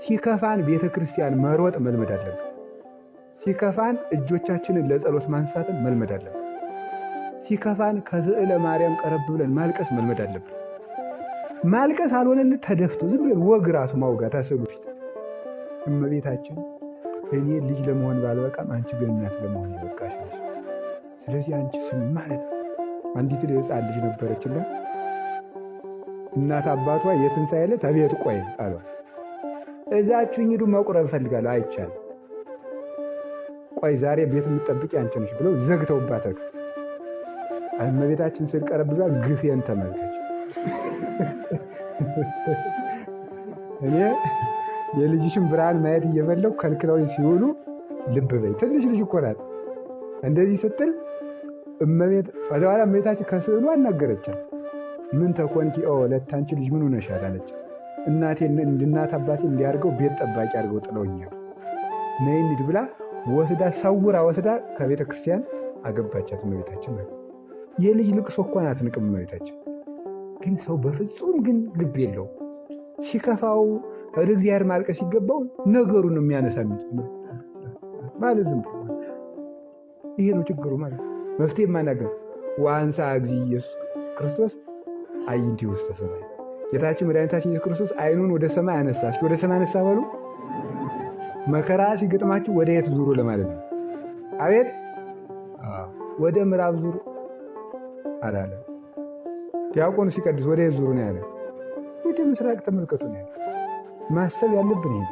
ሲከፋን ቤተክርስቲያን መሮጥ መልመድ አለብን። ሲከፋን እጆቻችንን ለጸሎት ማንሳትን መልመድ አለብን። ሲከፋን ከስዕለ ማርያም ቀረብ ብለን ማልቀስ መልመድ አለብን። ማልቀስ አልሆነልን ተደፍቶ ዝም ብለን ወግ ራሱ ማውጋት አስሉ ፊት እመቤታችን እኔ ልጅ ለመሆን ባልበቃም አንቺ ግን እናት ለመሆን ይበቃሽ ነሽ። ስለዚህ አንቺ ስም ማለት ነው። አንዲት ሕፃን ልጅ ነበረችና እናት አባቷ የትንሣኤ ዕለት አቤት ቆይ አሏት። እዛችሁኝ ሂዱ መቁረብ እፈልጋለሁ። አይቻልም። ቆይ ዛሬ ቤት የምትጠብቂ አንቺ ነሽ ብለው ዘግተውባት ሄዱ። እመቤታችን ስል ቀረብ ብላ ግፌን ተመልከች። እኔ የልጅሽን ብርሃን ማየት እየበለው ከልክለውኝ ሲውሉ ልብ በይ። ትንሽ ልጅ እኮ ናት። እንደዚህ ስትል ወደኋላ እመቤታችን ከስዕሉ አናገረቻት። ምን ተኮንኪ ለታንቺ ልጅ ምን ሆነሻል አለች። እናት አባቴ እንዲያርገው ቤት ጠባቂ አድርገው ጥለውኛል፣ ነይ እንሂድ ብላ ወስዳ ሰውራ ወስዳ ከቤተ ክርስቲያን አገባቻት እመቤታችን ማለት። የልጅ ልቅሶ እኮ አትንቅም እመቤታችን። ግን ሰው በፍጹም ግን ልብ የለው። ሲከፋው ወደ እግዚአብሔር ማልቀስ ሲገባው ነገሩን ነው የሚያነሳ ማለት ዝም ብሎ። ይሄ ነው ችግሩ ማለት። መፍትሄ ማናገር ወአንሳ እግዚእ ኢየሱስ ክርስቶስ አይንቲ ውስተ ሰማይ። ጌታችን መድኃኒታችን ኢየሱስ ክርስቶስ አይኑን ወደ ሰማይ አነሳ። እስኪ ወደ ሰማይ አነሳ በሉ። መከራ ሲገጥማችሁ ወደ የት ዙሩ ለማለት ነው። አቤት ወደ ምዕራብ ዙሩ አላለ። ዲያቆኑ ሲቀድስ ወደ የት ዙሩ ነው ያለ? ወደ ምስራቅ ተመልከቱ ነው ያለ። ማሰብ ያለብን ይሄ